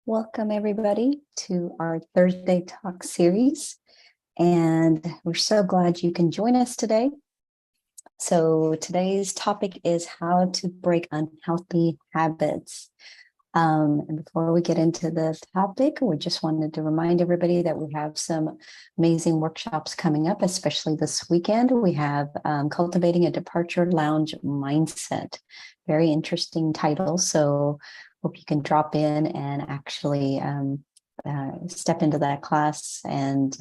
Welcome, everybody, to our Thursday Talk series. And we're so glad you can join us today. So today's topic is how to break unhealthy habits. And before we get into the topic, we just wanted to remind everybody that we have some amazing workshops coming up, especially this weekend. We have Cultivating a Departure Lounge Mindset. Very interesting title. So hope you can drop in and actually step into that class and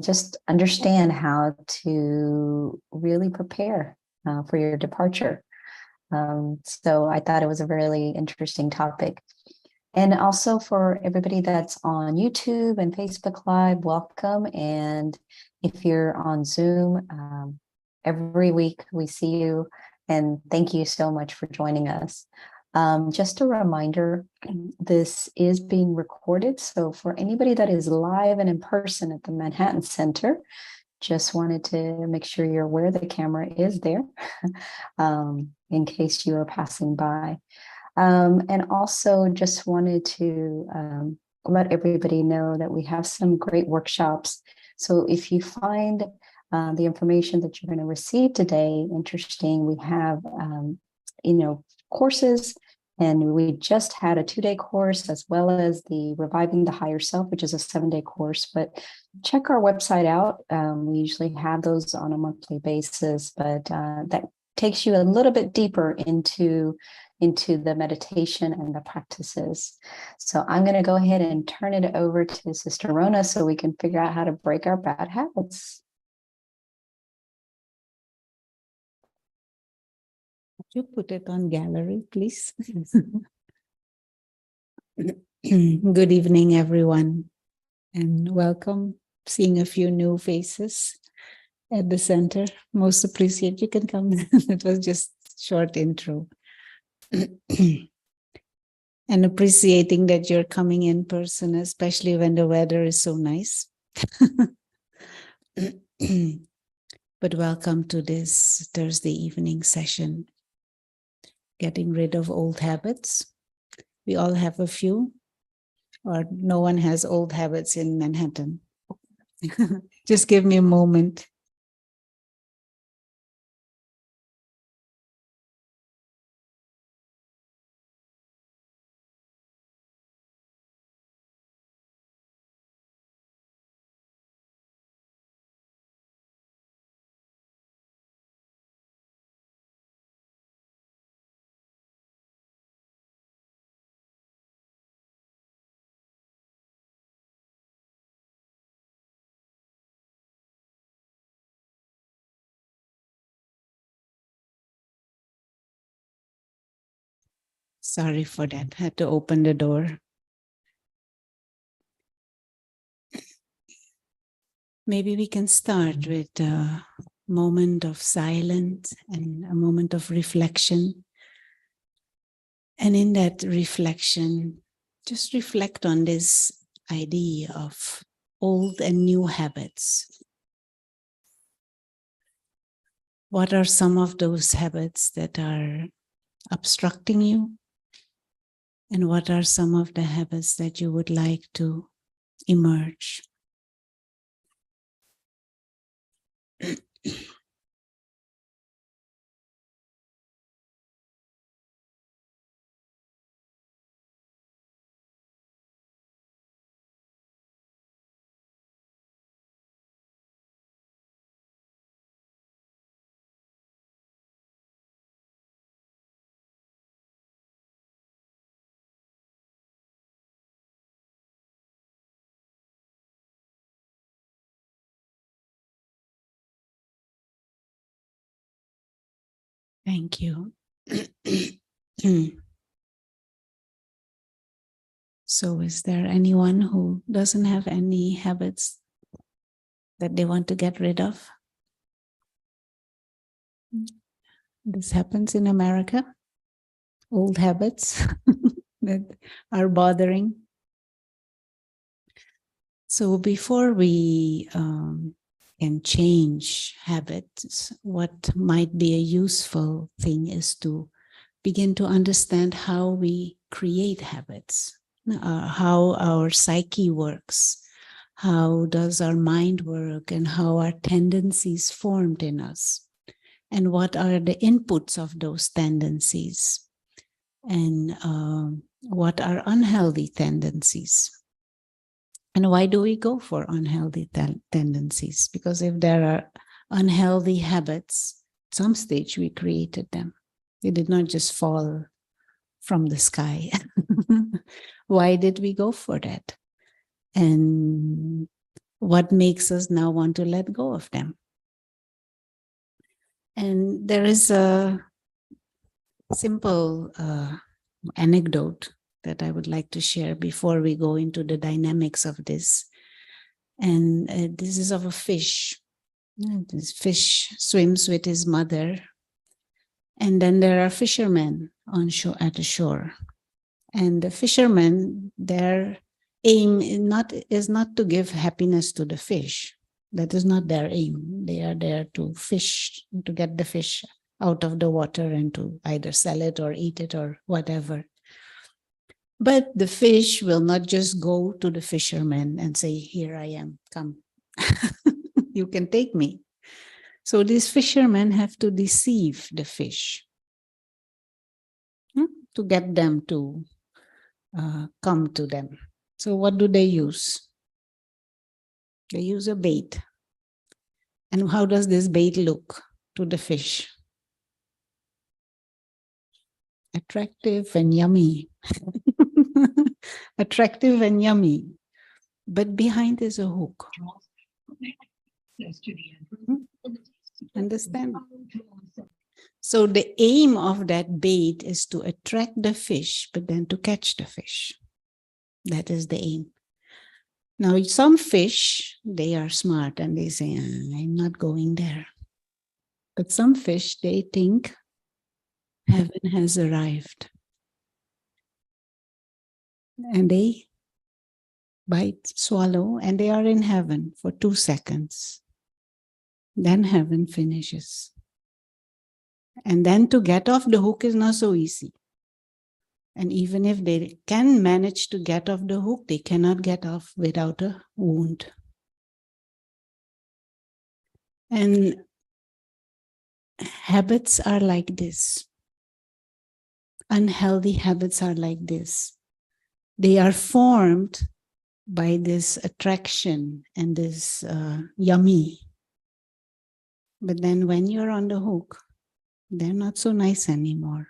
just understand how to really prepare for your departure. So I thought it was a really interesting topic. And also for everybody that's on YouTube and Facebook Live, welcome. And if you're on Zoom, every week we see you. And thank you so much for joining us. Just a reminder, this is being recorded. So for anybody that is live and in person at the Manhattan Center, just wanted to make sure you're aware the camera is there in case you are passing by. And also just wanted to let everybody know that we have some great workshops. So if you find the information that you're going to receive today interesting, we have, courses. And we just had a 2-day course as well as the Reviving the Higher Self, which is a 7-day course. But check our website out. We usually have those on a monthly basis, but that takes you a little bit deeper into the meditation and the practices. So I'm going to go ahead and turn it over to Sister Rona so we can figure out how to break our bad habits. You put it on gallery, please. Good evening, everyone, and welcome. Seeing a few new faces at the center. Most appreciate you can come. It was just short intro. And appreciating that you're coming in person, especially when the weather is so nice. But welcome to this Thursday evening session. Getting rid of old habits. We all have a few, or no one has old habits in Manhattan. Just give me a moment. Sorry for that. I had to open the door. Maybe we can start with a moment of silence and a moment of reflection. And in that reflection, just reflect on this idea of old and new habits. What are some of those habits that are obstructing you? And what are some of the habits that you would like to emerge? Thank you. So is there anyone who doesn't have any habits that they want to get rid of? This happens in America. Old habits that are bothering. So before we can change habits, what might be a useful thing is to begin to understand how we create habits. how our psyche works, how does our mind work, and how are tendencies formed in us, and what are the inputs of those tendencies, and what are unhealthy tendencies. And why do we go for unhealthy tendencies? Because if there are unhealthy habits, at some stage we created them. They did not just fall from the sky. Why did we go for that? And what makes us now want to let go of them? And there is a simple anecdote that I would like to share before we go into the dynamics of this. And this is of a fish. This fish swims with his mother. And then there are fishermen on shore, at the shore. And the fishermen, their aim is not to give happiness to the fish. That is not their aim. They are there to fish, to get the fish out of the water and to either sell it or eat it or whatever. But the fish will not just go to the fisherman and say, "Here I am, come, you can take me." So these fishermen have to deceive the fish to get them to come to them. So what do they use? They use a bait. And how does this bait look to the fish? Attractive and yummy. Attractive and yummy. But behind is a hook. Understand? So the aim of that bait is to attract the fish, but then to catch the fish. That is the aim. Now, some fish, they are smart and they say, "I'm not going there." But some fish, they think heaven has arrived. And they bite, swallow, and they are in heaven for 2 seconds. Then heaven finishes. And then to get off the hook is not so easy. And even if they can manage to get off the hook, they cannot get off without a wound. And habits are like this. Unhealthy habits are like this. They are formed by this attraction and this yummy. But then when you're on the hook, they're not so nice anymore.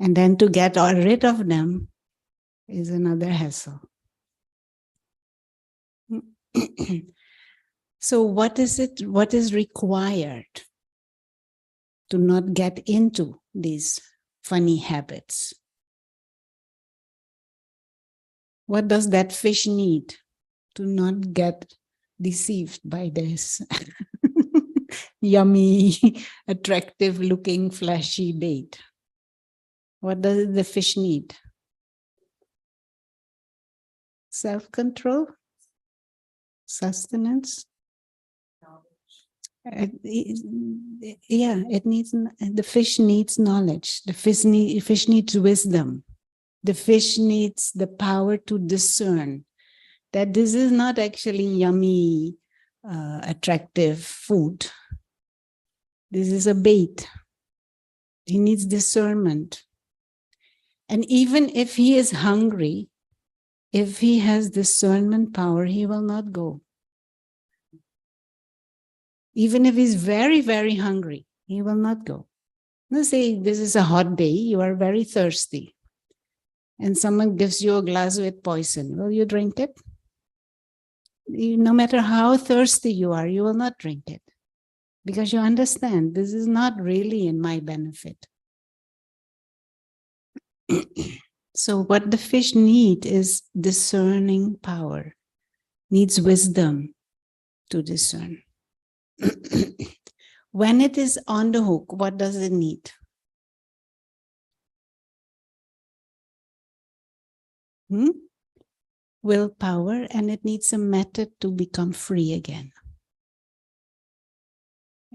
And then to get rid of them is another hassle. So what is it? What is required to not get into these funny habits? What does that fish need to not get deceived by this yummy, attractive looking, flashy bait? What does the fish need? Self-control? Sustenance? It needs, the fish needs knowledge. The fish needs wisdom. The fish needs the power to discern that this is not actually yummy, attractive food. This is a bait. He needs discernment. And even if he is hungry, if he has discernment power, he will not go. Even if he's very, very hungry, he will not go. Let's say this is a hot day, you are very thirsty, and someone gives you a glass with poison. Will you drink it? No matter how thirsty you are, you will not drink it. Because you understand, this is not really in my benefit. So what the fish need is discerning power, needs wisdom to discern. When it is on the hook, what does it need? Willpower, and it needs a method to become free again.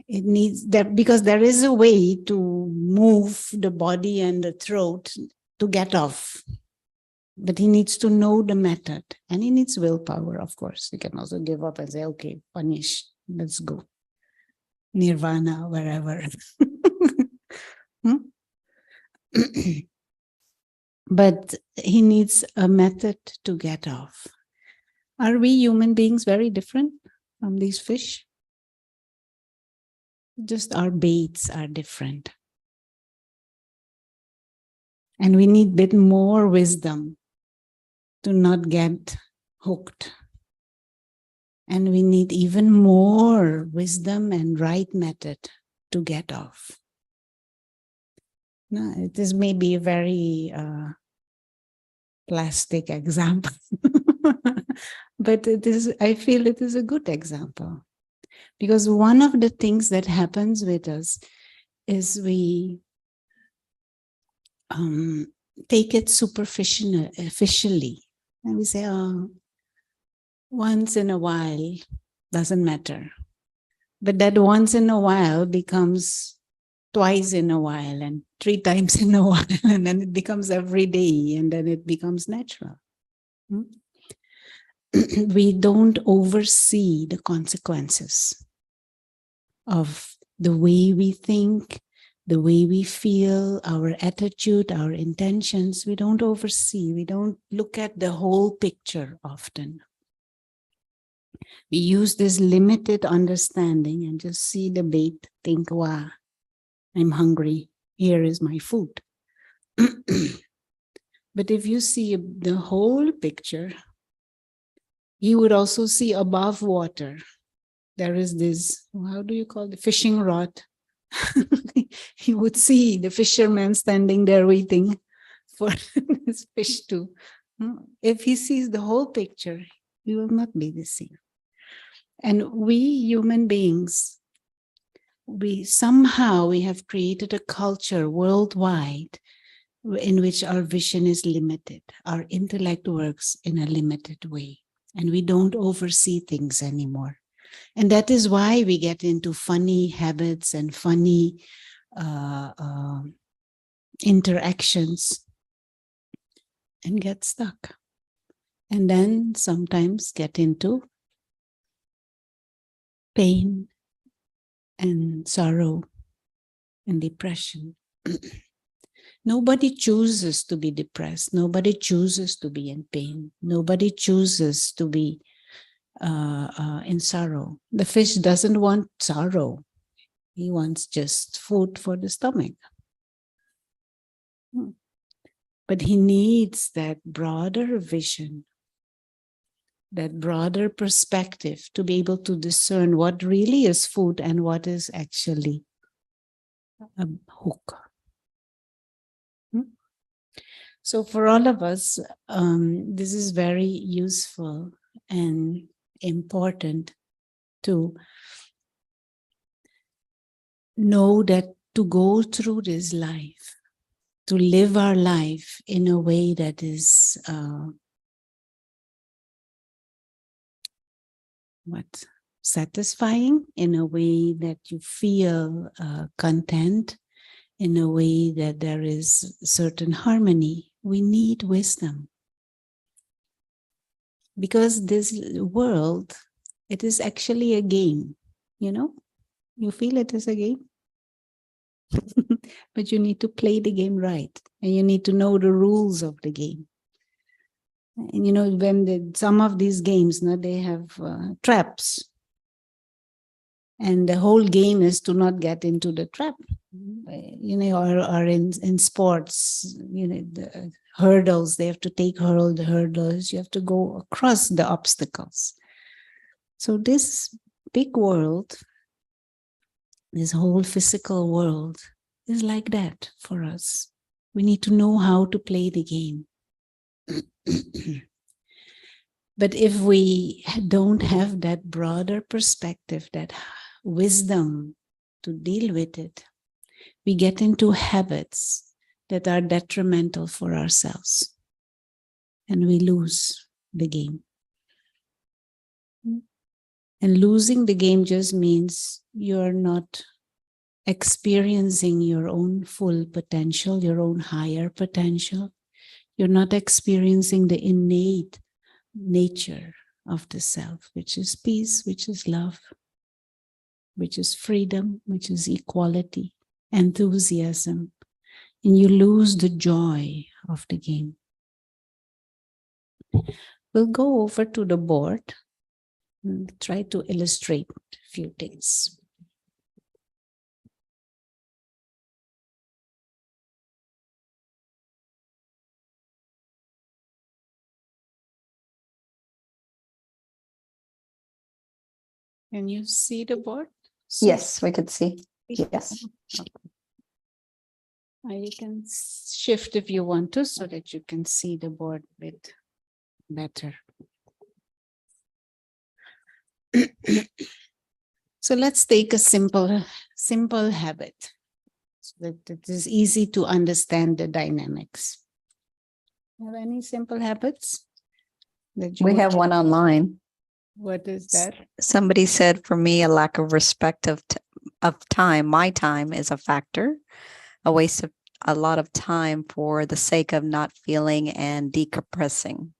It needs that, because there is a way to move the body and the throat to get off. But he needs to know the method, and he needs willpower, of course. He can also give up and say, okay, punish, let's go. Nirvana, wherever. Hmm? But he needs a method to get off. Are we human beings very different from these fish? Just our baits are different. And we need a bit more wisdom to not get hooked. And we need even more wisdom and right method to get off. Now, it is maybe a very plastic example, but it is, I feel it is a good example. Because one of the things that happens with us is we take it superficially. And we say, oh, once in a while doesn't matter. But that once in a while becomes twice in a while and 3 times in a while. And then it becomes every day, and then it becomes natural. We don't oversee the consequences of the way we think, the way we feel, our attitude, our intentions. We don't oversee. We don't look at the whole picture often. We use this limited understanding and just see the bait, think, wow, I'm hungry. Here is my food. But if you see the whole picture, you would also see above water. There is this, how do you call it? Fishing rod. You would see the fisherman standing there waiting for this fish to. If he sees the whole picture, he will not be deceived. And we human beings, we have created a culture worldwide in which our vision is limited. Our intellect works in a limited way, and we don't oversee things anymore. And that is why we get into funny habits and funny interactions and get stuck. And then sometimes get into pain and sorrow and depression. Nobody chooses to be depressed. Nobody chooses to be in pain. Nobody chooses to be in sorrow. The fish doesn't want sorrow. He wants just food for the stomach. But he needs that broader vision, that broader perspective to be able to discern what really is food and what is actually a hook. So for all of us, this is very useful and important to know that to go through this life, to live our life in a way that is satisfying, in a way that you feel content, in a way that there is certain harmony. We need wisdom. Because this world, it is actually a game, you know? You feel it is a game? But you need to play the game right. And you need to know the rules of the game. And you know, when some of these games, they have traps. And the whole game is to not get into the trap. You know, or in sports, you know, the hurdles, they have to take the hurdles. You have to go across the obstacles. So this big world, this whole physical world is like that for us. We need to know how to play the game. But if we don't have that broader perspective, that wisdom to deal with it, we get into habits that are detrimental for ourselves. And we lose the game. And losing the game just means you're not experiencing your own full potential, your own higher potential. You're not experiencing the innate nature of the self, which is peace, which is love, which is freedom, which is equality, enthusiasm, and you lose the joy of the game. We'll go over to the board and try to illustrate a few things. Can you see the board? Yes, we could see. Yes. You can shift if you want to so that you can see the board a bit better. So let's take a simple habit so that it is easy to understand the dynamics. Have any simple habits? That you We have one online. What is that? Somebody said, for me, a lack of respect of time. My time is a factor, a waste of a lot of time for the sake of not feeling and decompressing.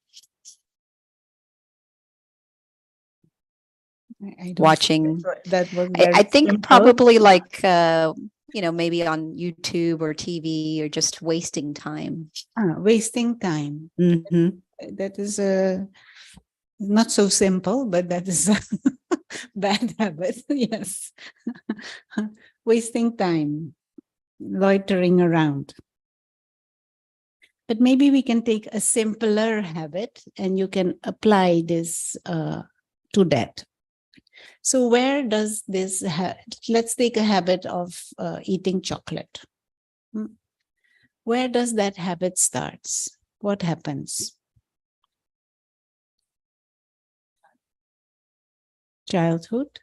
Watching that was I think probably like maybe on YouTube or TV, or just wasting time. Wasting time. Mm-hmm. That is not so simple, but that is a bad habit. Yes. Wasting time, loitering around. But maybe we can take a simpler habit and you can apply this to that. So where does this, let's take a habit of eating chocolate. Where does that habit starts? What happens? Childhood.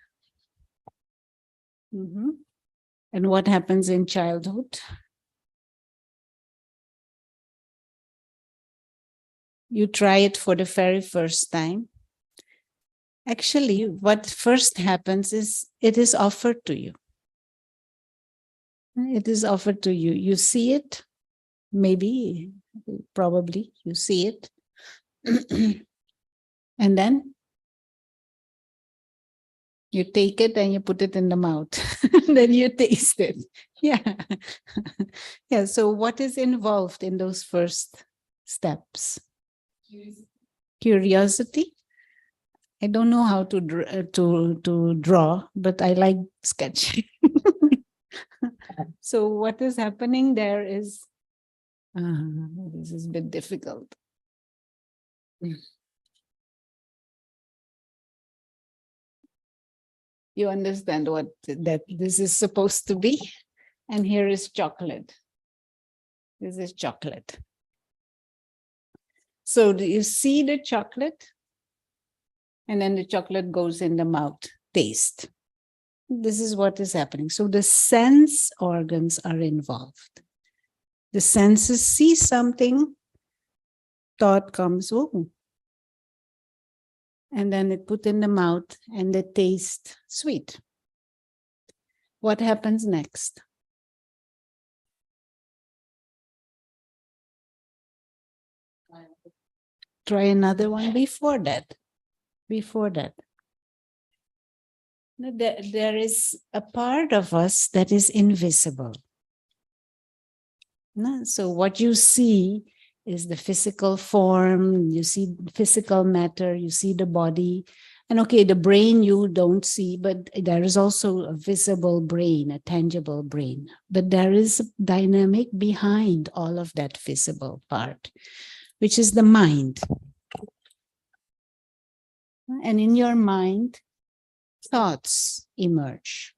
Mm-hmm. And what happens in childhood? You try it for the very first time. Actually, what first happens is it is offered to you. It is offered to you. You see it, maybe, probably, you see it. And then you take it and you put it in the mouth. Then you taste it. Yeah. Yeah. So what is involved in those first steps? Curiosity. I don't know how to draw, but I like sketching. So what is happening there is, this is a bit difficult. You understand what that this is supposed to be? And here is chocolate. This is chocolate. So do you see the chocolate? And then the chocolate goes in the mouth, taste. This is what is happening. So the sense organs are involved. The senses see something, thought comes, oh. And then it put in the mouth and it tastes sweet. What happens next? Try another one before that. Before that. There is a part of us that is invisible. So what you see is the physical form, you see physical matter, you see the body. And okay, the brain you don't see, but there is also a visible brain, a tangible brain. But there is a dynamic behind all of that visible part, which is the mind. And in your mind, thoughts emerge.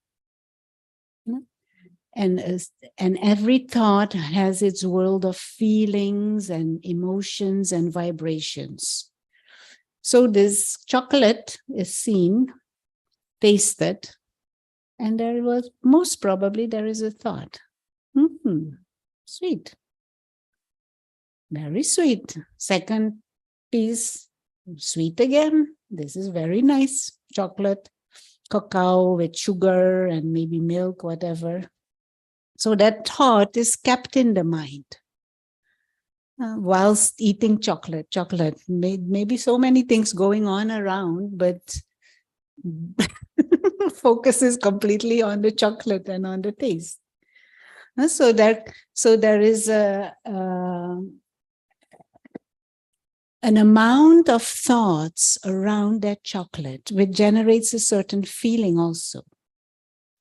And every thought has its world of feelings and emotions and vibrations. So this chocolate is seen, tasted, and there was, most probably there is a thought. Sweet. Very sweet. Second piece, sweet again. This is very nice. Chocolate, cacao with sugar and maybe milk, whatever. So that thought is kept in the mind. whilst eating chocolate. Maybe so many things going on around, but focus is completely on the chocolate and on the taste. So there is an amount of thoughts around that chocolate, which generates a certain feeling also.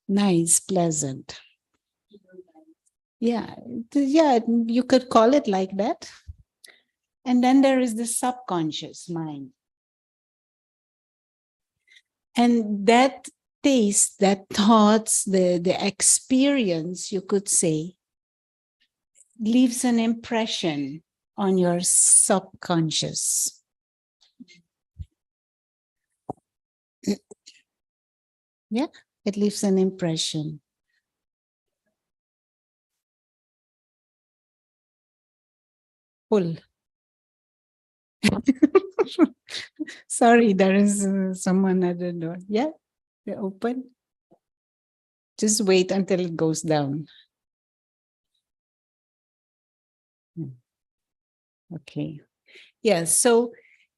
Nice, pleasant. Yeah, you could call it like that. And then there is the subconscious mind. And that taste, that thoughts, the experience, you could say, leaves an impression on your subconscious. Yeah, it leaves an impression. Pull. Sorry, there is someone at the door. Yeah, they're open. Just wait until it goes down. Okay. Yeah, so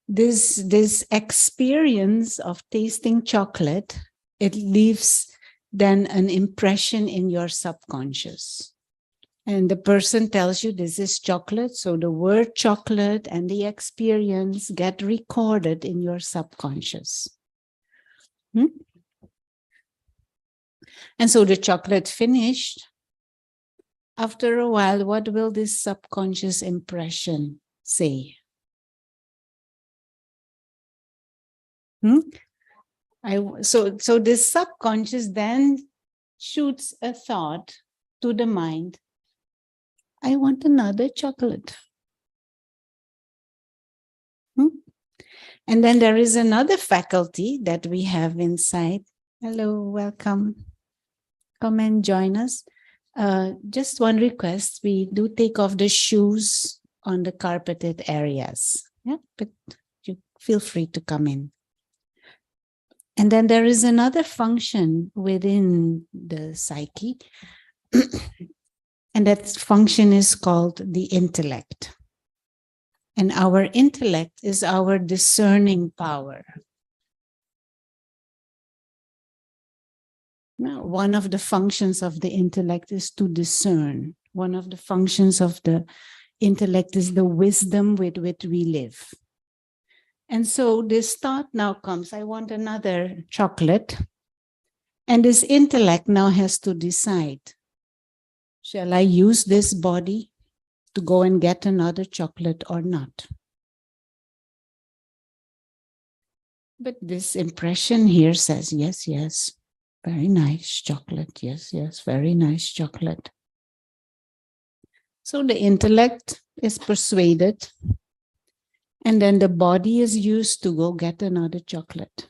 this experience of tasting chocolate, it leaves then an impression in your subconscious. And the person tells you this is chocolate. So the word chocolate and the experience get recorded in your subconscious. And so the chocolate finished. After a while, what will this subconscious impression say? So this subconscious then shoots a thought to the mind. I want another chocolate. And then there is another faculty that we have inside. Hello, welcome. Come and join us. Just one request. We do take off the shoes on the carpeted areas. Yeah, but you feel free to come in. And then there is another function within the psyche. And that function is called the intellect. And our intellect is our discerning power. Now, one of the functions of the intellect is to discern. One of the functions of the intellect is the wisdom with which we live. And so this thought now comes, I want another chocolate. And this intellect now has to decide, shall I use this body to go and get another chocolate or not? But this impression here says, yes, yes, very nice chocolate. Yes, yes, very nice chocolate. So the intellect is persuaded, and then the body is used to go get another chocolate.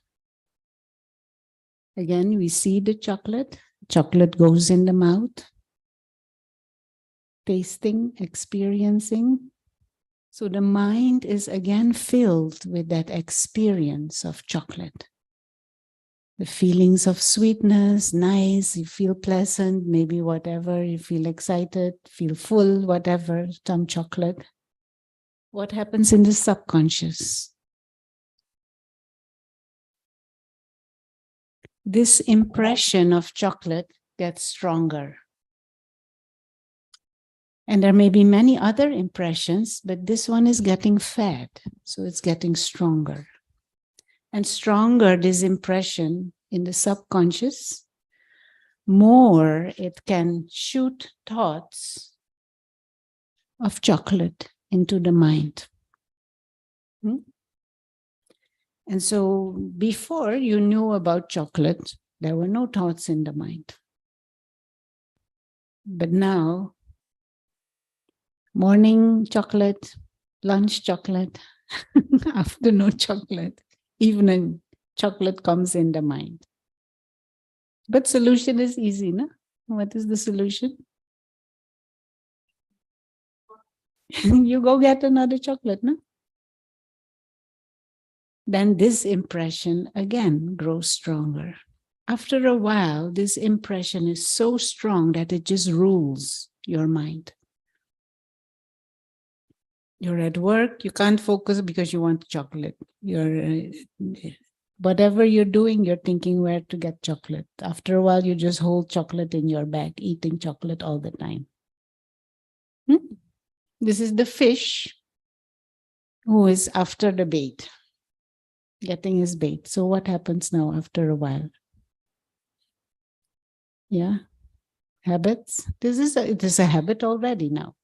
Again, we see the chocolate. Chocolate goes in the mouth. Tasting, experiencing. So the mind is again filled with that experience of chocolate. The feelings of sweetness, nice, you feel pleasant, maybe whatever, you feel excited, feel full, whatever, some chocolate. What happens in the subconscious? This impression of chocolate gets stronger. And there may be many other impressions, but this one is getting fed, so it's getting stronger. And stronger this impression in the subconscious, more it can shoot thoughts of chocolate into the mind. And so before you knew about chocolate, there were no thoughts in the mind. But now, morning chocolate, lunch chocolate, afternoon chocolate, evening chocolate comes in the mind. But solution is easy, no? What is the solution? You go get another chocolate, no? Then this impression again grows stronger. After a while, this impression is so strong that it just rules your mind. You're at work, you can't focus because you want chocolate. Whatever you're doing, you're thinking where to get chocolate. After a while, you just hold chocolate in your bag, eating chocolate all the time. This is the fish who is after the bait, getting his bait. So what happens now after a while? Yeah, habits. It is a habit already now.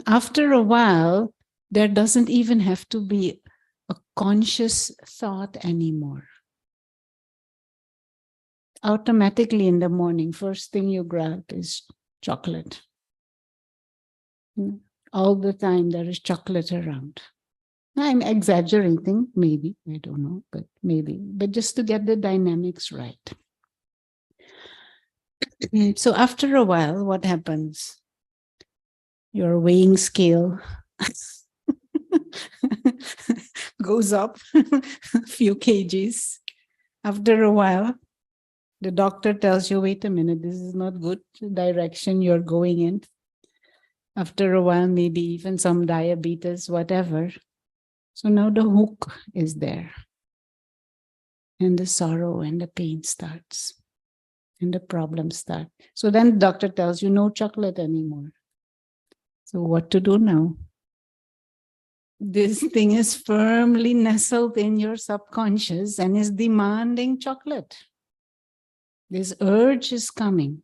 After a while, there doesn't even have to be a conscious thought anymore. Automatically in the morning, first thing you grab is chocolate. All the time there is chocolate around. I'm exaggerating, maybe, I don't know, but maybe, but just to get the dynamics right. So after a while, what happens? Your weighing scale goes up a few kgs. After a while, the doctor tells you, wait a minute, this is not good direction you're going in. After a while, maybe even some diabetes, whatever. So now the hook is there. And the sorrow and the pain starts. And the problems start. So then the doctor tells you no chocolate anymore. So what to do now? This thing is firmly nestled in your subconscious and is demanding chocolate. This urge is coming.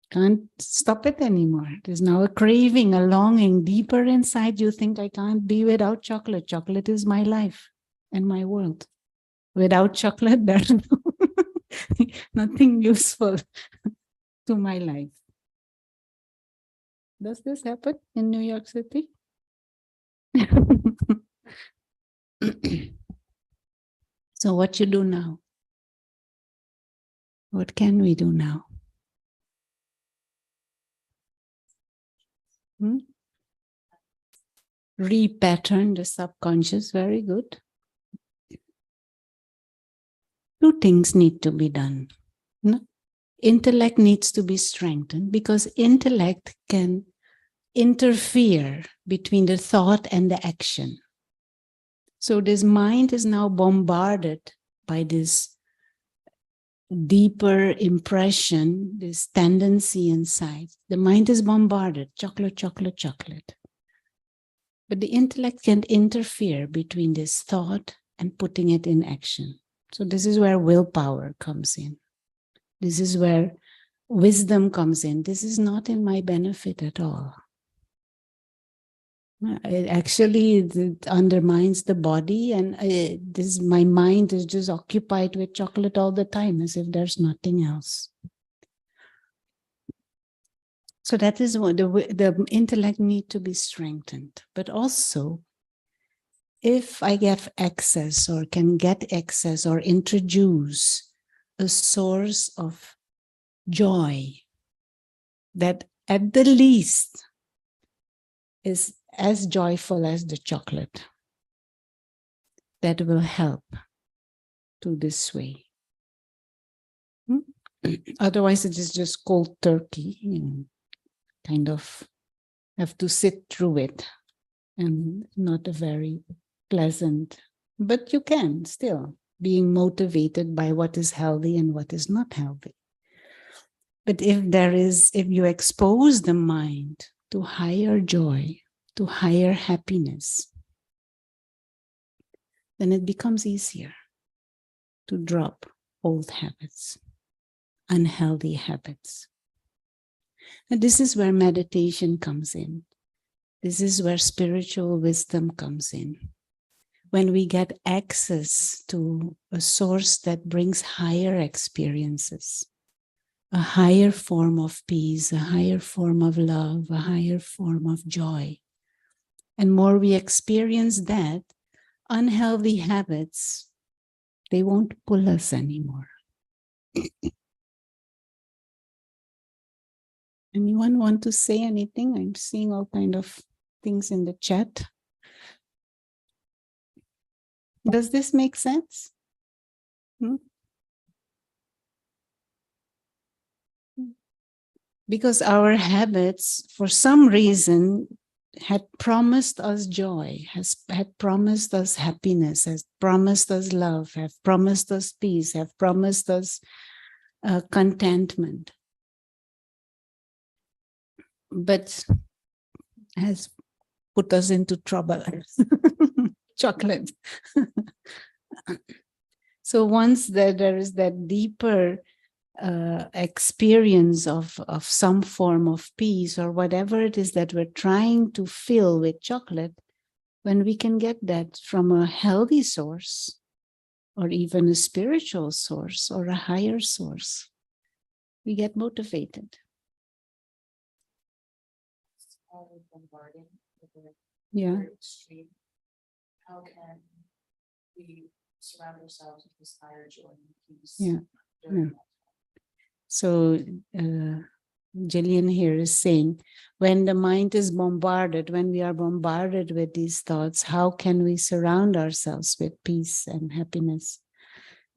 Can't stop it anymore. There's now a craving, a longing. Deeper inside, you think, I can't be without chocolate. Chocolate is my life and my world. Without chocolate, there's nothing useful to my life. Does this happen in New York City? So what you do now? What can we do now? Repattern the subconscious, very good. Two things need to be done. No? Intellect needs to be strengthened because intellect can interfere between the thought and the action. So this mind is now bombarded by this deeper impression, this tendency inside. The mind is bombarded, chocolate, chocolate, chocolate. But the intellect can interfere between this thought and putting it in action. So this is where willpower comes in. This is where wisdom comes in. This is not in my benefit at all. It undermines the body, and my mind is just occupied with chocolate all the time as if there's nothing else. So that is what the intellect needs to be strengthened. But also, if I get access or can get access or introduce a source of joy that at the least is as joyful as the chocolate, that will help to this way. Otherwise, it is just cold turkey, kind of have to sit through it, and not a very pleasant, but you can still being motivated by what is healthy and what is not healthy. But if you expose the mind to higher joy, to higher happiness, then it becomes easier to drop old habits, unhealthy habits. And this is where meditation comes in. This is where spiritual wisdom comes in. When we get access to a source that brings higher experiences, a higher form of peace, a higher form of love, a higher form of joy. And more we experience that, unhealthy habits, they won't pull us anymore. Anyone want to say anything? I'm seeing all kind of things in the chat. Does this make sense? Because our habits, for some reason, had promised us joy, had promised us happiness, has promised us love, have promised us peace, have promised us contentment, but has put us into trouble. Chocolate. So once there is that deeper experience of some form of peace or whatever it is that we're trying to fill with chocolate, when we can get that from a healthy source or even a spiritual source or a higher source, we get motivated. Yeah. How can we surround ourselves with this higher joy and peace? Yeah. Yeah. So Jillian here is saying, when the mind is bombarded, when we are bombarded with these thoughts, how can we surround ourselves with peace and happiness?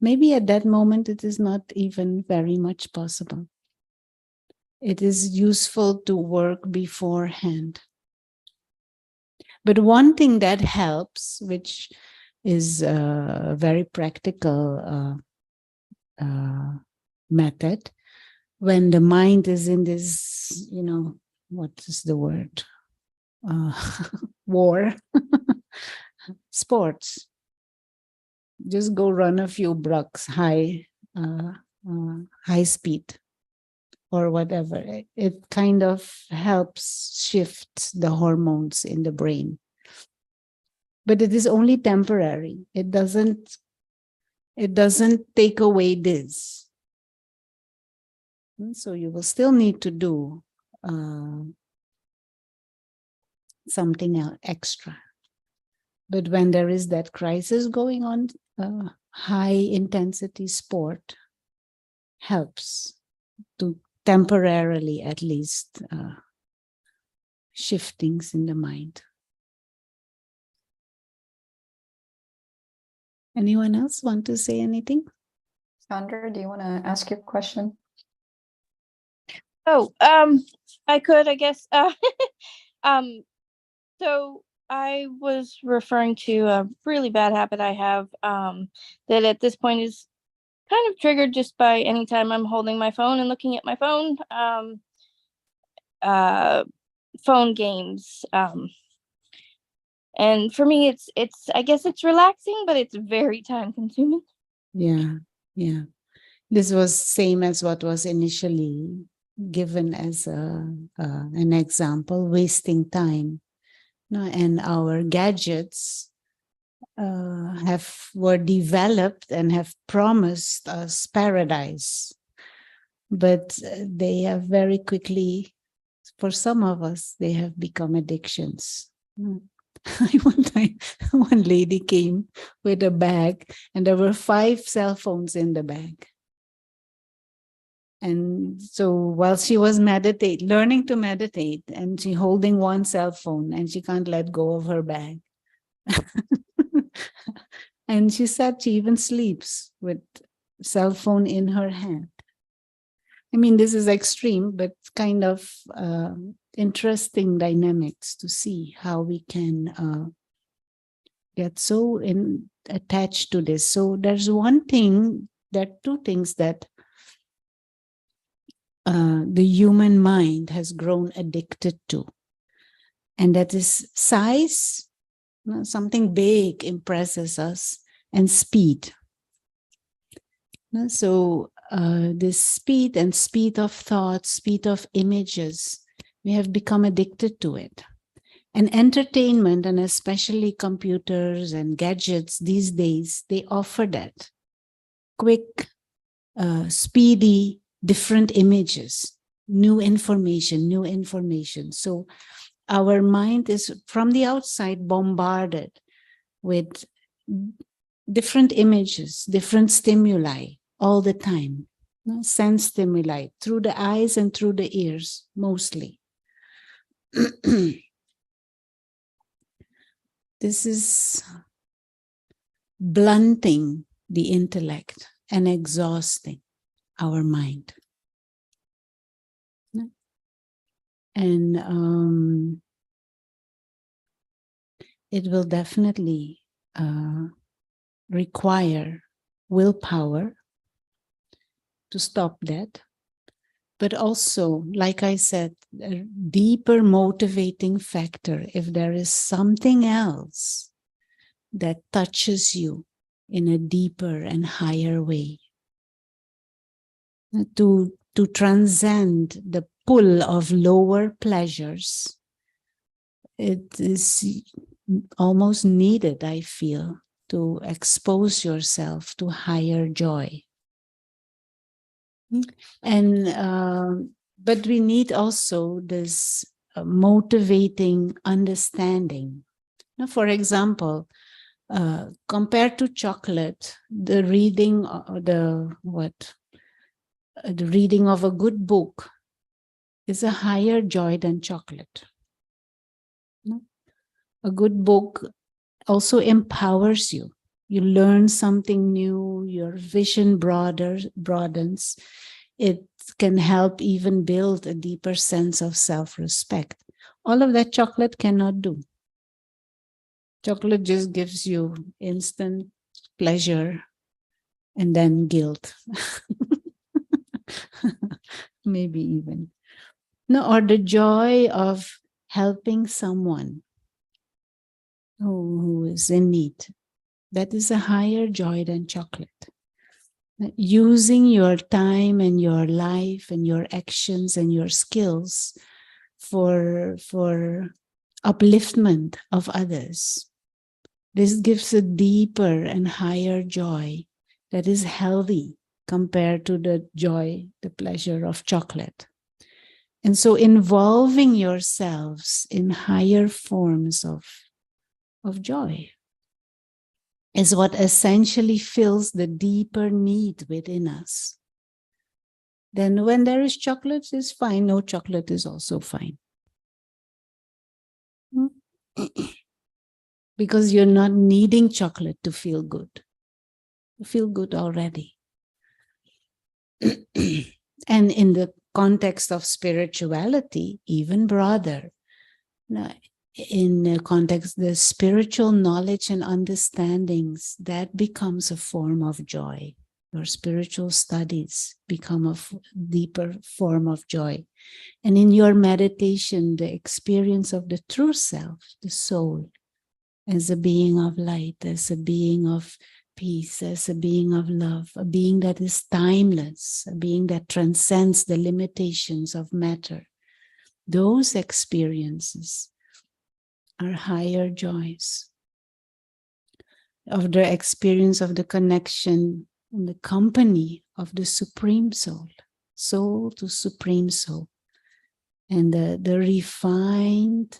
Maybe at that moment, it is not even very much possible. It is useful to work beforehand. But one thing that helps, which is a very practical method, when the mind is in this, what is the word? War, sports. Just go run a few blocks high speed or whatever. It kind of helps shift the hormones in the brain. But it is only temporary. It doesn't take away this. So you will still need to do something else extra. But when there is that crisis going on, high intensity sport helps to temporarily, at least, shift things in the mind. Anyone else want to say anything? Sandra, do you want to ask your question? Oh, I could, I guess. So I was referring to a really bad habit I have, that at this point is kind of triggered just by any time I'm holding my phone and looking at my phone, phone games. And for me, it's I guess it's relaxing, but it's very time consuming. Yeah. This was same as what was initially given as an example, wasting time. And our gadgets were developed and have promised us paradise, but they have very quickly, for some of us, they have become addictions. One time, one lady came with a bag, and there were 5 cell phones in the bag. And so while she was learning to meditate, and she holding one cell phone, and she can't let go of her bag. And she said she even sleeps with cell phone in her hand. I mean, this is extreme, but kind of interesting dynamics to see how we can get so attached to this. So there are 2 things that the human mind has grown addicted to. And that is size, something big impresses us, and speed. So this speed of thought, speed of images, we have become addicted to it. And entertainment, and especially computers and gadgets these days, they offer that quick, speedy, different images, new information. So our mind is, from the outside, bombarded with different images, different stimuli all the time. Sense stimuli through the eyes and through the ears, mostly. This is blunting the intellect and exhausting our mind. And it will definitely require willpower to stop that. But also, like I said, a deeper motivating factor, if there is something else that touches you in a deeper and higher way, to transcend the pull of lower pleasures, it is almost needed, I feel, to expose yourself to higher joy. And but we need also this motivating understanding. Now, for example, compared to chocolate, the reading, the reading of a good book is a higher joy than chocolate. A good book also empowers you. You learn something new, your vision broadens. It can help even build a deeper sense of self-respect. All of that chocolate cannot do. Chocolate just gives you instant pleasure and then guilt. Maybe even. No, or the joy of helping someone who is in need. That is a higher joy than chocolate. Using your time and your life and your actions and your skills for upliftment of others. This gives a deeper and higher joy that is healthy compared to the joy, the pleasure of chocolate. And so involving yourselves in higher forms of joy is what essentially fills the deeper need within us. Then when there is chocolate, it's fine. No chocolate is also fine. Because you're not needing chocolate to feel good. You feel good already. And in the context of spirituality, even broader. Now, in the context, the spiritual knowledge and understandings, that becomes a form of joy. Your spiritual studies become a deeper form of joy. And in your meditation, the experience of the true self, the soul, as a being of light, as a being of peace, as a being of love, a being that is timeless, a being that transcends the limitations of matter. Those experiences are higher joys of the experience of the connection and the company of the Supreme Soul, soul to Supreme Soul, and the refined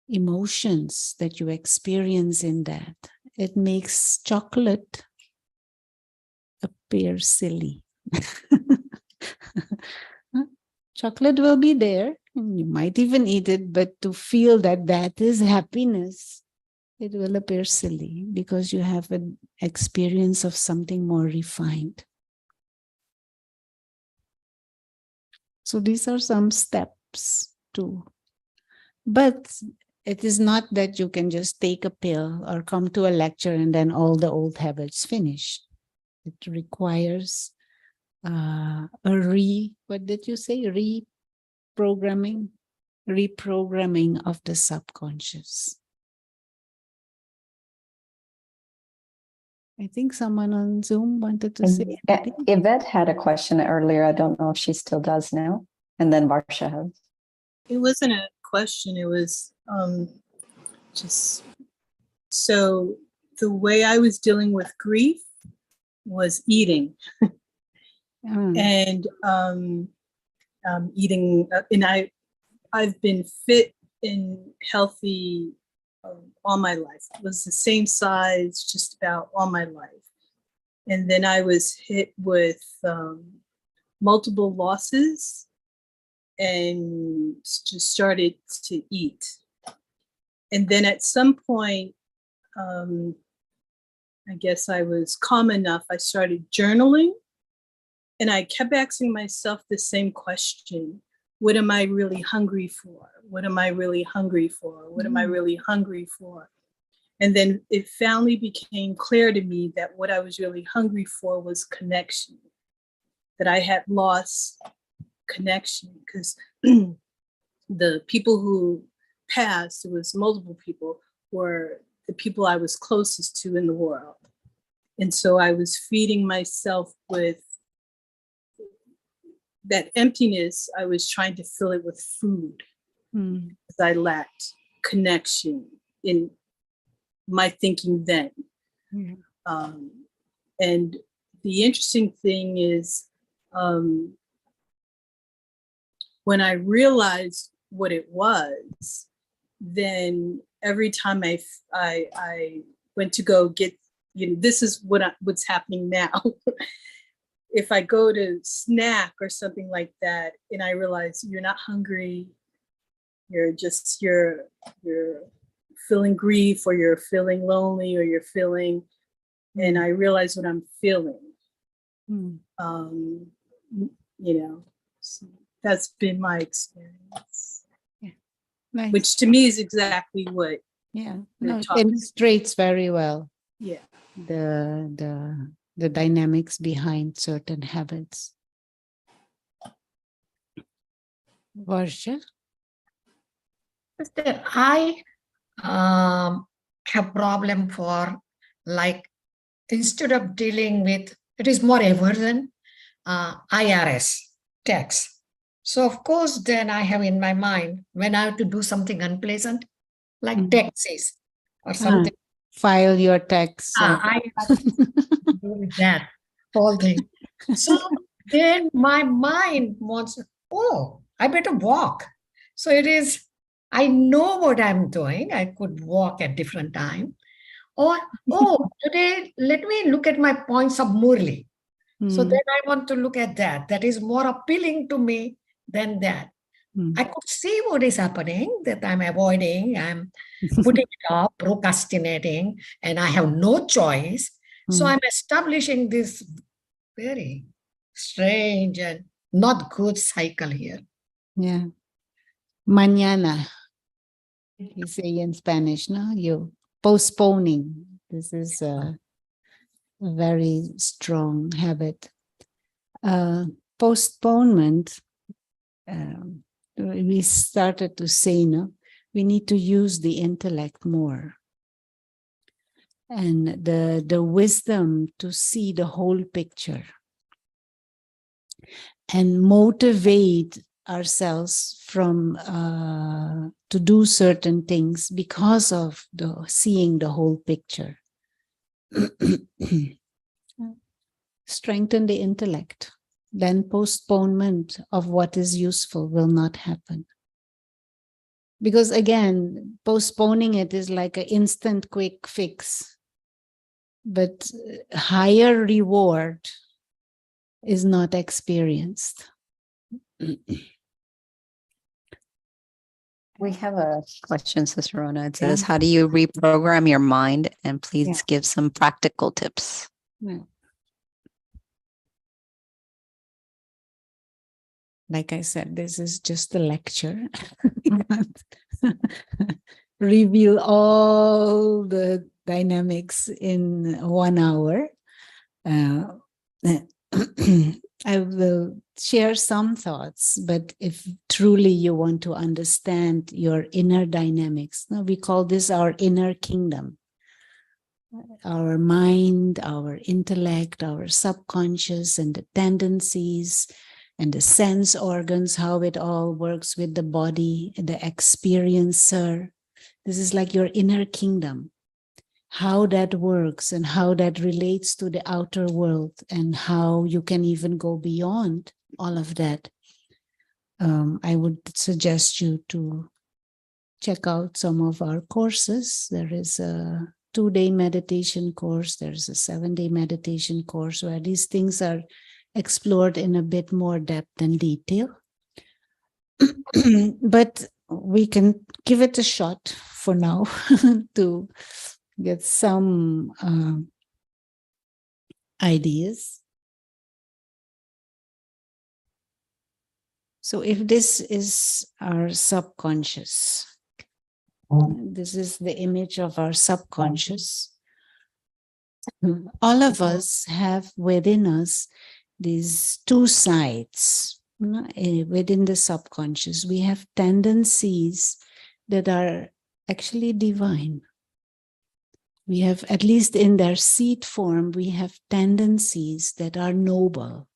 emotions that you experience in that. It makes chocolate appear silly. Chocolate will be there, and you might even eat it, but to feel that that is happiness, it will appear silly because you have an experience of something more refined. So these are some steps too. But it is not that you can just take a pill or come to a lecture and then all the old habits finish. It requires what did you say? Reprogramming of the subconscious. I think someone on Zoom wanted to say something. Yvette had a question earlier. I don't know if she still does now. And then Varsha has. It wasn't a question. It was just so the way I was dealing with grief was eating. And eating, and I've been fit and healthy all my life. I was the same size just about all my life. And then I was hit with multiple losses and just started to eat. And then at some point, I guess I was calm enough. I started journaling. And I kept asking myself the same question. What am I really hungry for? What am I really hungry for? What am I really hungry for? And then it finally became clear to me that what I was really hungry for was connection, that I had lost connection because the people who passed, it was multiple people, were the people I was closest to in the world. And so I was feeding myself with that emptiness. I was trying to fill it with food because I lacked connection in my thinking then. And the interesting thing is, when I realized what it was, then every time I went to go get, this is what's happening now. If I go to snack or something like that, and I realize you're not hungry, you're feeling grief, or you're feeling lonely, or you're feeling, and I realize what I'm feeling. So that's been my experience. Nice. Which to me is exactly what it illustrates very well the dynamics behind certain habits. Varsha? I have problem for, like, instead of dealing with, it is more aversion, IRS tax. So of course, then I have in my mind, when I have to do something unpleasant, like taxes or something. File your tax. I have to do with that whole thing. So then my mind wants, oh, I better walk. So it is, I know what I'm doing. I could walk at different time. Or, oh, today, let me look at my points of Murli. So then I want to look at that. That is more appealing to me than that. I could see what is happening, that I'm avoiding, I'm putting it off, procrastinating, and I have no choice. So I'm establishing this very strange and not good cycle here. Yeah. Mañana. You say in Spanish, no? You postponing. This is a very strong habit. Postponement, we started to say, no, we need to use the intellect more. And the wisdom to see the whole picture and motivate ourselves from to do certain things because of seeing the whole picture. Strengthen the intellect, then postponement of what is useful will not happen. Because again, postponing it is like an instant quick fix, but higher reward is not experienced. We have a question, Sister Rona. It says, how do you reprogram your mind? And please give some practical tips. Like I said, this is just a lecture. Reveal all the dynamics in 1 hour. I will share some thoughts, but if truly you want to understand your inner dynamics, we call this our inner kingdom. Our mind, our intellect, our subconscious, and the tendencies, and the sense organs, how it all works with the body, the experiencer. This is like your inner kingdom. How that works and how that relates to the outer world and how you can even go beyond all of that. I would suggest you to check out some of our courses. There is a 2-day meditation course. There's a 7-day meditation course where these things are explored in a bit more depth and detail. But we can give it a shot for now to get some ideas. So if this is our subconscious, this is the image of our subconscious, all of us have within us these two sides. Within the subconscious, we have tendencies that are actually divine. We have, at least in their seed form, we have tendencies that are noble.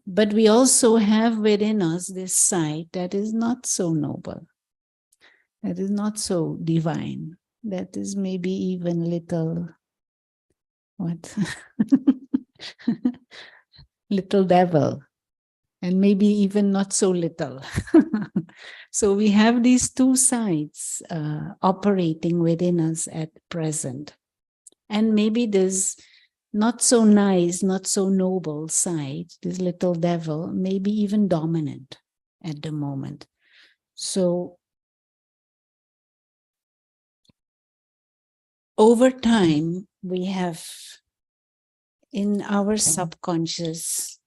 But we also have within us this side that is not so noble, that is not so divine, that is maybe even little, what? Little devil, and maybe even not so little. So we have these two sides operating within us at present. And maybe this not so nice, not so noble side, this little devil, may be even dominant at the moment. So over time, we have in our subconscious,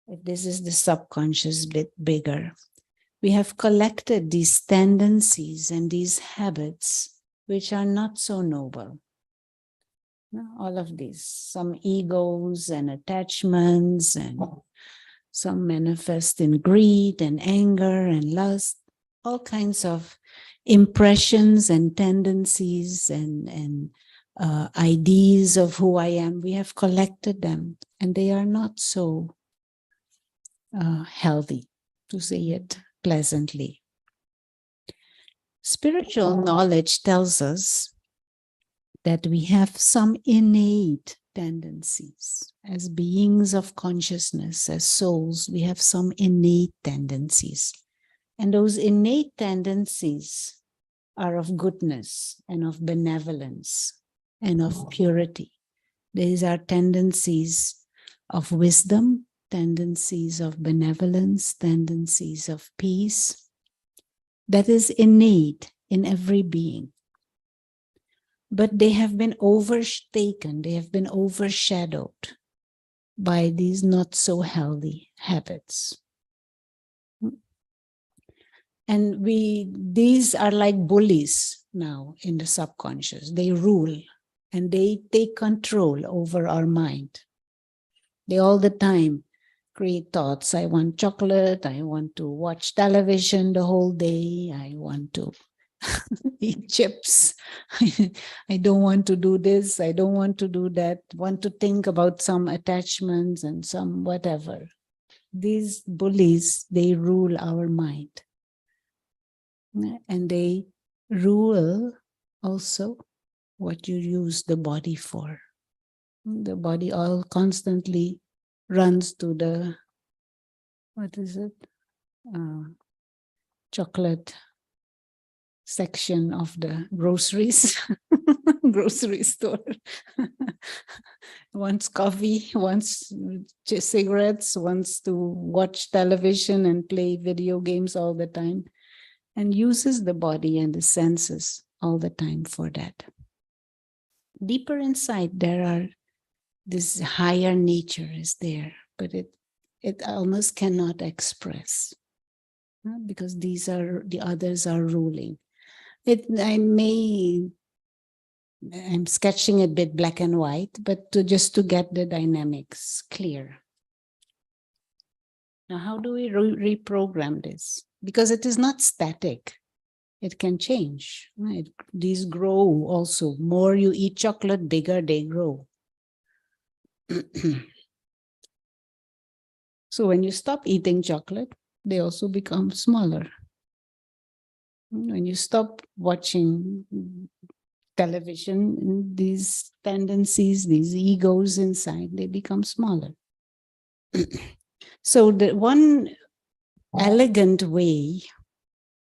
if this is the subconscious bit bigger, we have collected these tendencies and these habits which are not so noble. All of these, some egos and attachments, and some manifest in greed and anger and lust, all kinds of impressions and tendencies and ideas of who I am. We have collected them, and they are not so healthy, to say it pleasantly. Spiritual knowledge tells us that we have some innate tendencies. As beings of consciousness, as souls, we have some innate tendencies. And those innate tendencies are of goodness and of benevolence and of purity. These are tendencies of wisdom, tendencies of benevolence, tendencies of peace. That is innate in every being. But they have been overtaken, they have been overshadowed by these not so healthy habits. And these are like bullies now in the subconscious. They rule and they take control over our mind. They all the time create thoughts. I want chocolate, I want to watch television the whole day, I want to eat chips. I don't want to do this. I don't want to do that. Want to think about some attachments and some whatever. These bullies, they rule our mind. And they rule also what you use the body for. The body all constantly runs to the, what is it? Chocolate section of the groceries, grocery store. Wants coffee, wants cigarettes, wants to watch television and play video games all the time, and uses the body and the senses all the time for that. Deeper inside, there are this higher nature is there, but it almost cannot express because these are the others are ruling. I'm sketching it a bit black and white, but just to get the dynamics clear. Now, how do we reprogram this? Because it is not static. It can change. Right? These grow also. More you eat chocolate, bigger they grow. So when you stop eating chocolate, they also become smaller. When you stop watching television, these tendencies, these egos inside, they become smaller. So the one elegant way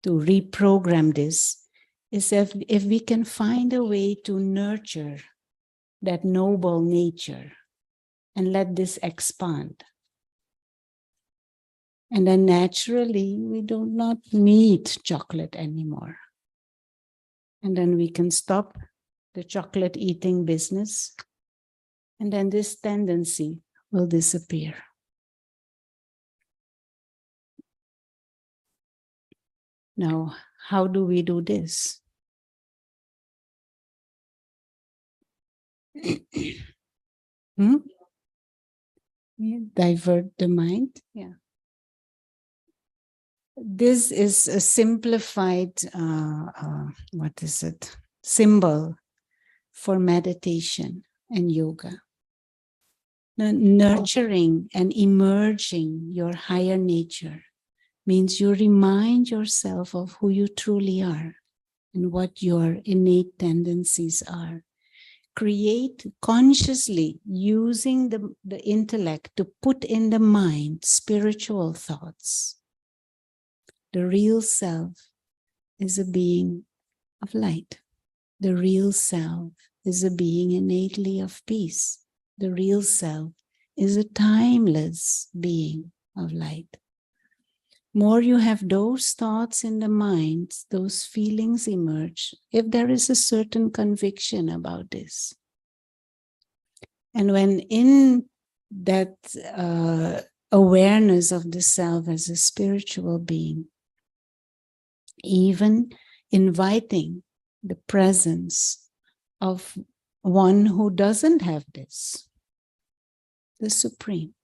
to reprogram this is if we can find a way to nurture that noble nature and let this expand. And then naturally, we do not need chocolate anymore. And then we can stop the chocolate eating business. And then this tendency will disappear. Now, how do we do this? Hmm? Yeah, divert the mind. Yeah. This is a simplified, what is it? Symbol for meditation and yoga. Nurturing and emerging your higher nature means you remind yourself of who you truly are and what your innate tendencies are. Create consciously using the intellect to put in the mind spiritual thoughts. The real self is a being of light. The real self is a being innately of peace. The real self is a timeless being of light. More you have those thoughts in the mind, those feelings emerge, if there is a certain conviction about this. And when in that awareness of the self as a spiritual being, even inviting the presence of one who doesn't have this, the Supreme.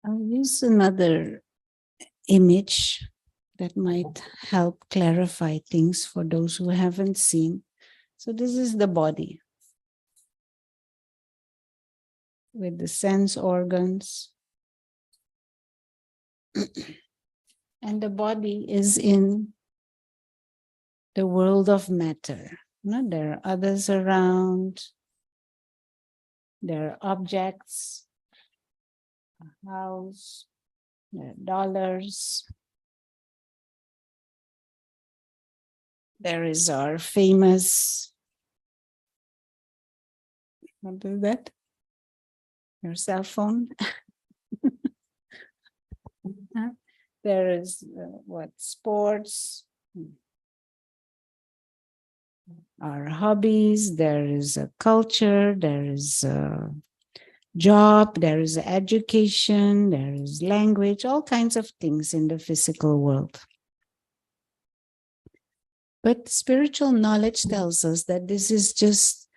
I'll use another image that might help clarify things for those who haven't seen. So this is the body with the sense organs. And the body is in the world of matter. There are others around. There are objects, a house, there are dollars. There is our famous, what is that? Your cell phone. There is sports, our hobbies, there is a culture, there is a job, there is education, there is language, all kinds of things in the physical world. But spiritual knowledge tells us that this is just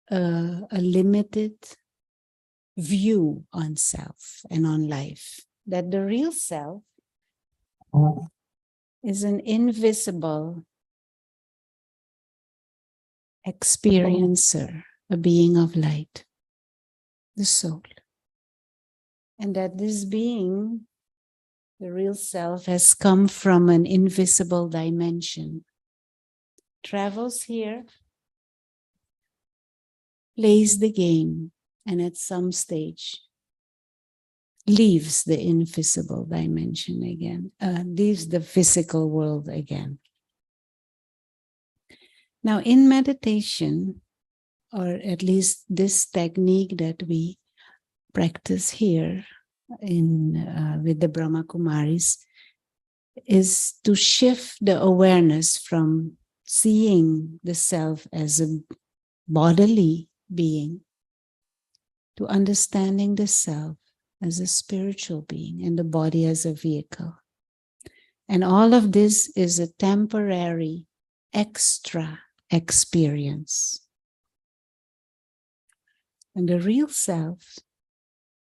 a limited view on self and on life, that the real self is an invisible experiencer, a being of light, the soul. And that this being, the real self, has come from an invisible dimension, travels here, plays the game, and at some stage leaves the invisible dimension again, leaves the physical world again. Now, in meditation, or at least this technique that we practice here with the Brahma Kumaris, is to shift the awareness from seeing the self as a bodily being to understanding the self as a spiritual being and the body as a vehicle. And all of this is a temporary extra experience. And the real self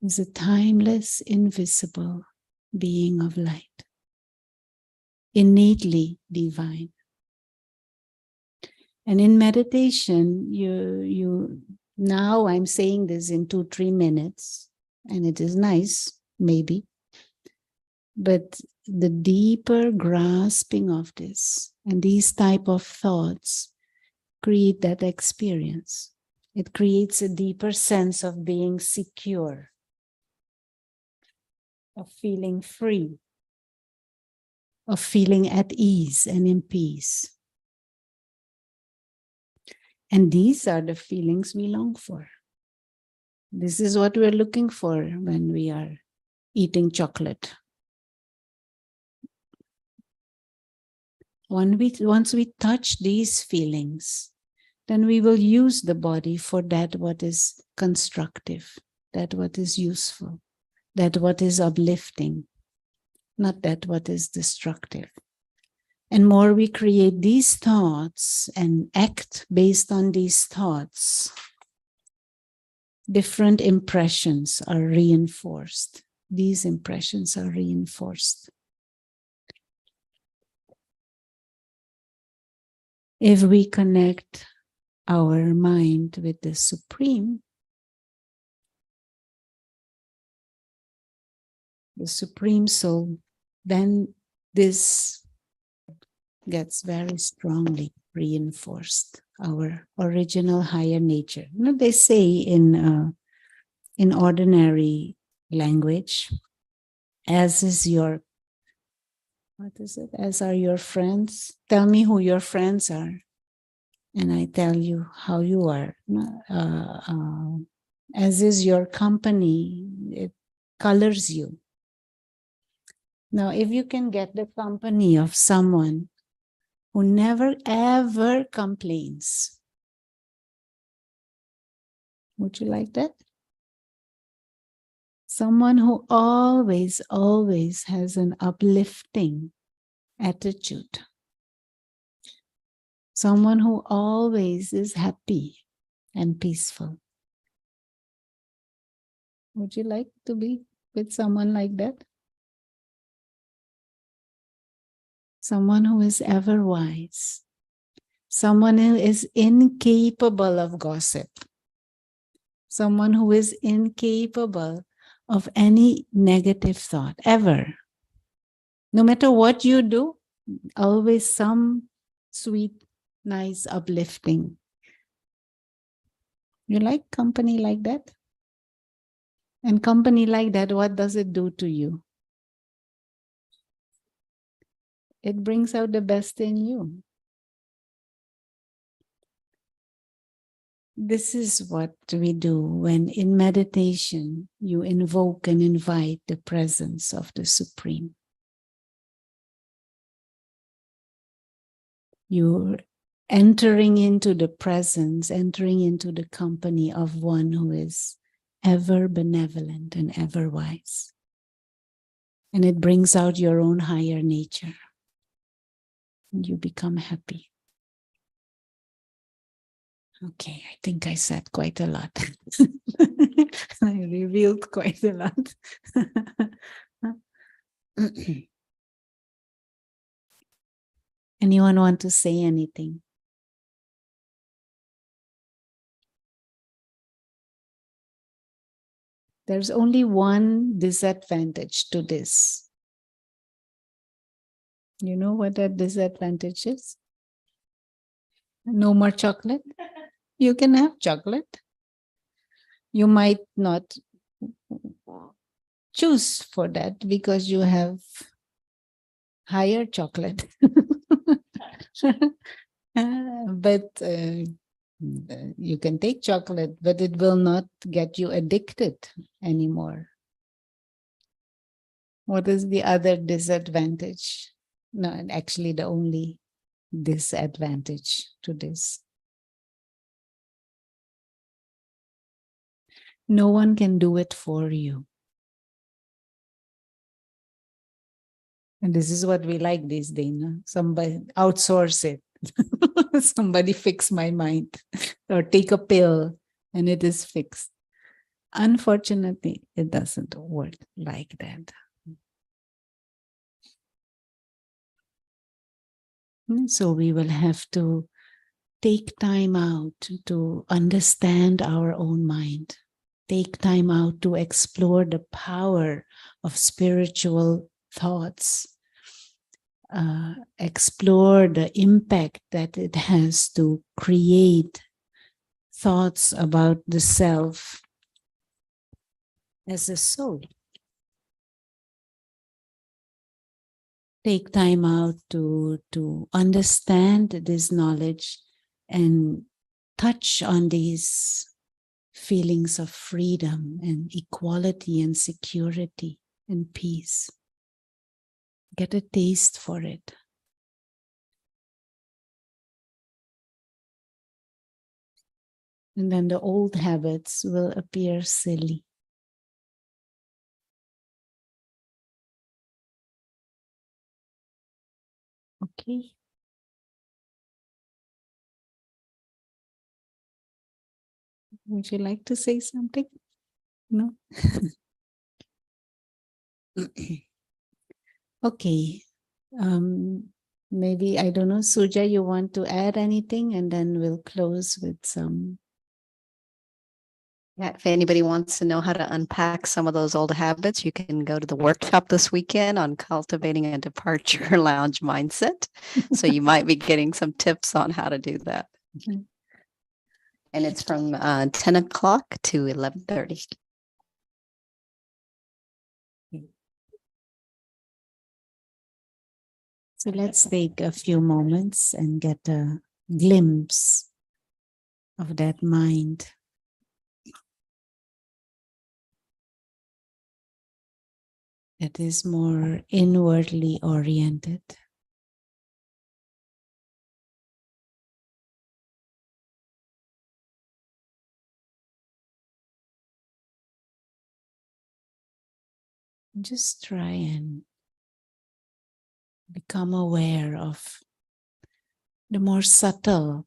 is a timeless, invisible being of light, innately divine. And in meditation, you now I'm saying this in 2-3 minutes, and it is nice, maybe, but the deeper grasping of this and these type of thoughts create that experience. It creates a deeper sense of being secure, of feeling free, of feeling at ease and in peace. And these are the feelings we long for. This is what we're looking for when we are eating chocolate. Once we touch these feelings, then we will use the body for that what is constructive, that what is useful, that what is uplifting, not that what is destructive. And more we create these thoughts and act based on these thoughts, different impressions are reinforced. These impressions are reinforced. If we connect our mind with the Supreme Soul, then this gets very strongly reinforced, our original higher nature. You know, they say in ordinary language, as is your, what is it? As are your friends. Tell me who your friends are, and I tell you how you are. As is your company, it colors you. Now, if you can get the company of someone who never ever complains, would you like that? Someone who always, always has an uplifting attitude. Someone who always is happy and peaceful. Would you like to be with someone like that? Someone who is ever wise. Someone who is incapable of gossip. Someone who is incapable of any negative thought, ever. No matter what you do, always some sweet, nice, uplifting. You like company like that? And company like that, what does it do to you? It brings out the best in you. This is what we do when in meditation you invoke and invite the presence of the Supreme. You're entering into the presence, entering into the company of one who is ever benevolent and ever wise. And it brings out your own higher nature. And you become happy. Okay, I think I said quite a lot. I revealed quite a lot. Anyone want to say anything? There's only one disadvantage to this. You know what that disadvantage is? No more chocolate. You can have chocolate. You might not choose for that because you have higher chocolate. But you can take chocolate, but it will not get you addicted anymore. What is the other disadvantage? No, actually the only disadvantage to this. No one can do it for you. And this is what we like these days. No? Somebody outsource it. Somebody fix my mind. Or take a pill and it is fixed. Unfortunately, it doesn't work like that. So we will have to take time out to understand our own mind. Take time out to explore the power of spiritual thoughts. Explore the impact that it has to create thoughts about the self as a soul. Take time out to understand this knowledge and touch on these feelings of freedom and equality and security and peace. Get a taste for it. And then the old habits will appear silly. Okay. Would you like to say something? No? Okay. Maybe, I don't know, Suja, you want to add anything, and then we'll close with some. Yeah, if anybody wants to know how to unpack some of those old habits, you can go to the workshop this weekend on cultivating a departure lounge mindset. So you might be getting some tips on how to do that. Mhm. And it's from 10 o'clock to 11:30. So let's take a few moments and get a glimpse of that mind. That is more inwardly oriented. Just try and become aware of the more subtle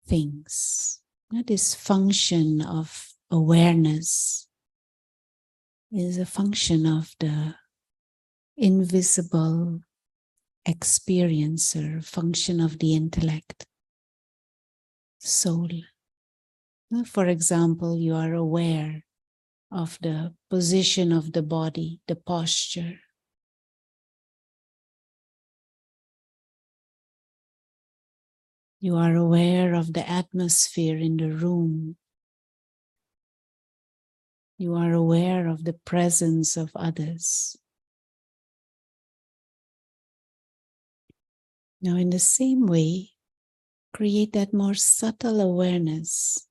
things. This function of awareness is a function of the invisible experiencer, function of the intellect, soul. For example, you are aware of the position of the body, the posture. You are aware of the atmosphere in the room. You are aware of the presence of others. Now, in the same way, create that more subtle awareness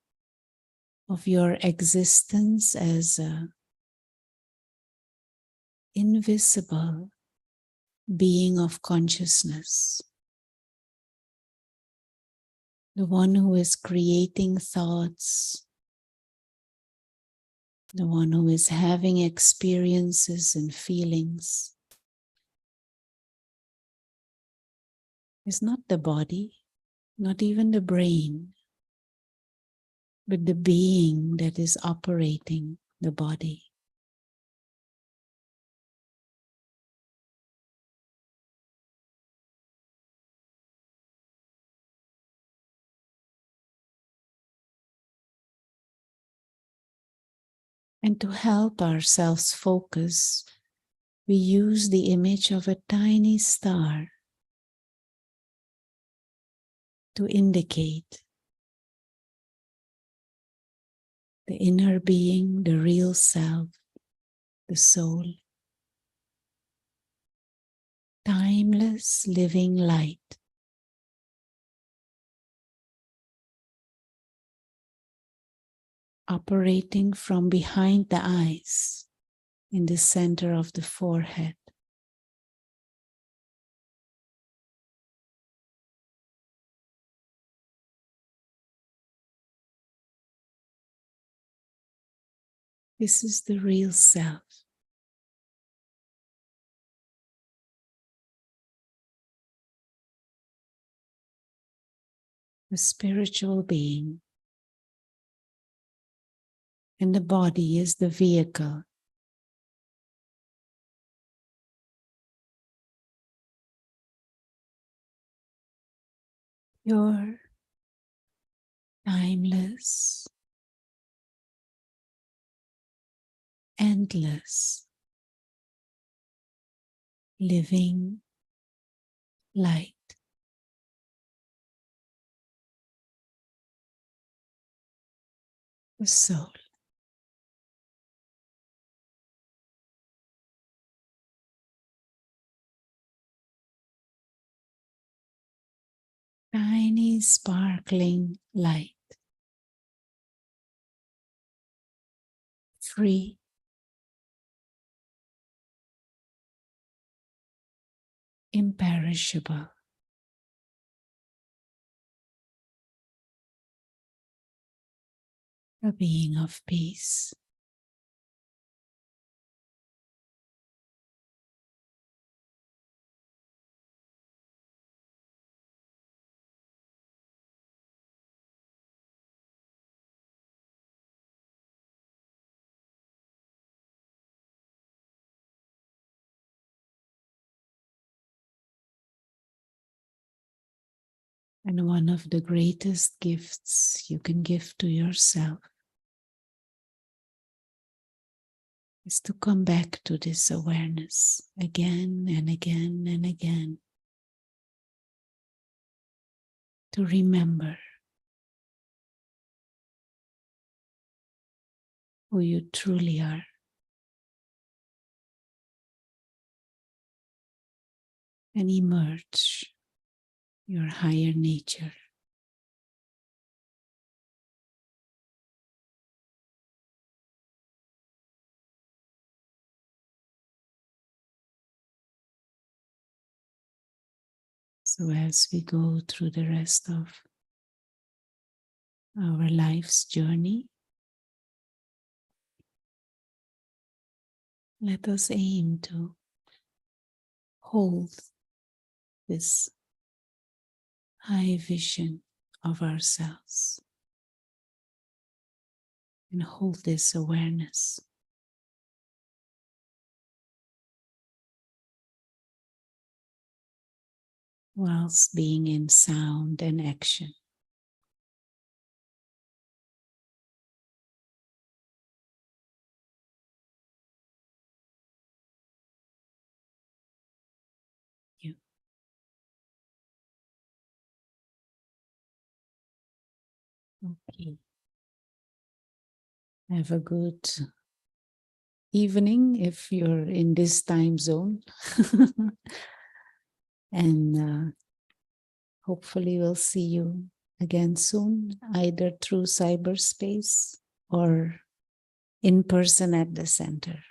of your existence as an invisible being of consciousness. The one who is creating thoughts, the one who is having experiences and feelings, is not the body, not even the brain, but the being that is operating the body. And to help ourselves focus, we use the image of a tiny star to indicate the inner being, the real self, the soul. Timeless living light. Operating from behind the eyes in the center of the forehead. This is the real self. The spiritual being. And the body is the vehicle. Pure, timeless, endless, living light. The soul. Tiny sparkling light. Free. Imperishable. A being of peace. And one of the greatest gifts you can give to yourself is to come back to this awareness again and again and again. To remember who you truly are. And emerge your higher nature. So as we go through the rest of our life's journey, let us aim to hold this high vision of ourselves and hold this awareness. Whilst being in sound and action. Okay. Have a good evening if you're in this time zone. And hopefully we'll see you again soon, either through cyberspace or in person at the center.